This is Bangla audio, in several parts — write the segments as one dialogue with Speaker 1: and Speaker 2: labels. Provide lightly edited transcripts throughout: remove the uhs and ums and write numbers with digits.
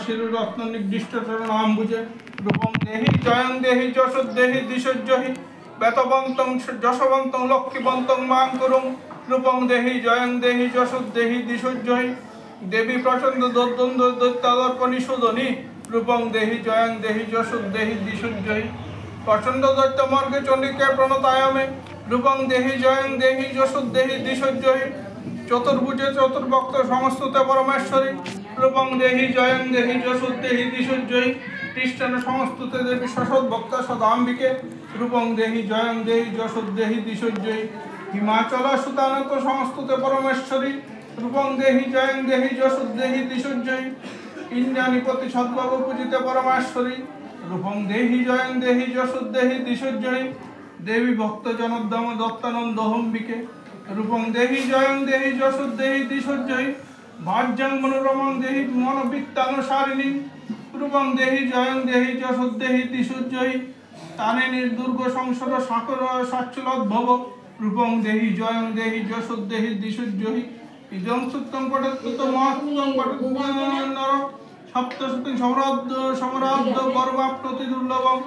Speaker 1: শিরুরত্ন নির্দিষ্ট নাম বুঝে রূপং দেহি জয়ং দেহি যশোদ দেহি দিশোজ্জহি বেতবন্তং যশবন্তং লক্ষ্মীবন্তং মাং করুং রূপং দেহি জয়ং দেহি যশোদ দেহি দিশোজ্জহি দেবী প্রচন্ড দোদ্বন্দ্ব দৈত্যাদর্পণী সুদনী রূপং দেহি জয়ং দেহি যশোদ দেহি দিশোজ্জহি প্রচন্ড দৈত্য মর্গে চণ্ডিকে প্রণতায়ামে রূপং দেহি জয়ং দেহি যশোদ দেহি দিশোজ্জহি চতুর্ভুজে চতুর্ভক্ত সমস্তুতে পরমেশ্বরী রূপং দেহি জয়ং দেহি যশোদ দেহি দিশোজ্জহি খ্রিস্টান সমস্তুতে দেবী সশদ ভক্তা সদাম্বিকে রূপং দেহি জয়ং দেহি যশোদ দেহি দিশোজ্জহি হিমাচলা সুতানত সমস্তুতে পরমেশ্বরী রূপং দেহি জয়ং দেহি যশোদ দেহি দিশোজ্জহি ইন্দ্রাণীপতি সদ্ভাব পূজিতে পরমেশ্বরী রূপং দেহি জয়ং দেহি যশোদ দেহি দিশোজ্জহি দেবী ভক্ত জনোদ্দাম দত্তানন্দ হম্বিকে রূপং দেহি জয়ং দেহি যশোদ দেহি দিশোজ্জহি ভাজ্যং মনোরমং দেহি মনোবৃত্তানুসারিণী রূপং দেহি জয়ং দেহি যশোদ দেহি দিশোজ্জহি তানে নির্দুর্গ সংসদ সাকর সাচ্ছলদ্ভব রূপং দেহি জয়ং দেহি যশোদ দেহি দিশোজ্জহি ইদং সুত্তং পঠত্যত মহাত্তং পঠত্যনর সপ্তশতং সমরাব্দ গর্ভাপ্নতি দুর্লভং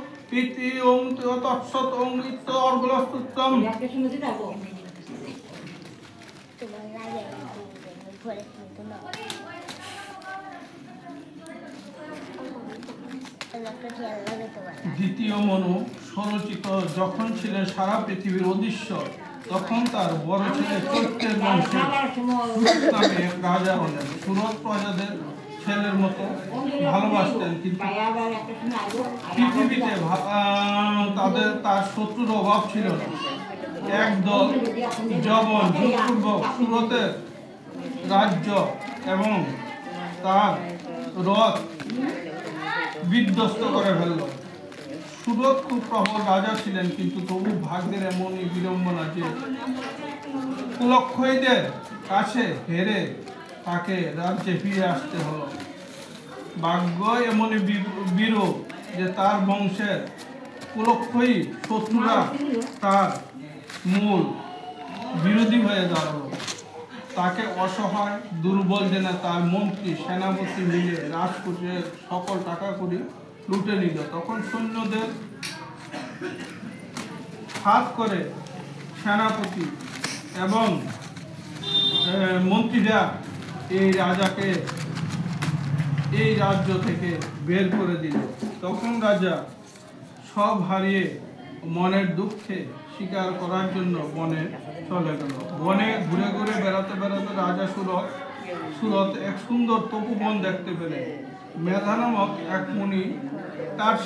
Speaker 1: ইতি ওং তৎসৎ ওং ইত্য অর্গলস্তুত্তম দ্বিতীয় মনু স্বরচিত যখন ছিলেন সারা পৃথিবীর অধীশ্বর তখন তার বড় ছেলে চৈত্যের বংশে নামে এক রাজা হলেন। সুরত প্রজাদের ছেলের মতো ভালোবাসতেন, কিন্তু পৃথিবীতে তার শত্রুর অভাব ছিল না। একদল যবন জোরপূর্বক সুরতের রাজ্য এবং তার রথ বিধ্বস্ত করে ফেলল। সুরত খুব প্রবল রাজা ছিলেন, কিন্তু তবু ভাগ্যের এমনই বিড়ম্বনা যে কুলক্ষয়ীদের কাছে হেরে তাকে রাজ্যে ফিরে আসতে হলো। ভাগ্য এমনই বীর যে তার বংশের কুলক্ষয়ী শত্রুরা তার মূল বিরোধী হয়ে দাঁড়ালো। তাকে অসহায় দুর্বল জেনে তার মন্ত্রী সেনাপতি মিলে রাজকোষের সকল টাকা কড়ি লুটে নিল। তখন সৈন্যদের হাত করে সেনাপতি এবং মন্ত্রীরা এই রাজাকে এই রাজ্য থেকে বের করে দিল। তখন রাজা সব হারিয়ে মনের দুঃখে স্বীকার করার জন্য বনে চলে গেল। বনে ঘুরে ঘুরে বেড়াতে বেড়াতে রাজা সুরত এক সুন্দর তপোবন দেখতে পেলেন। মেধা নামক এক মুনি তার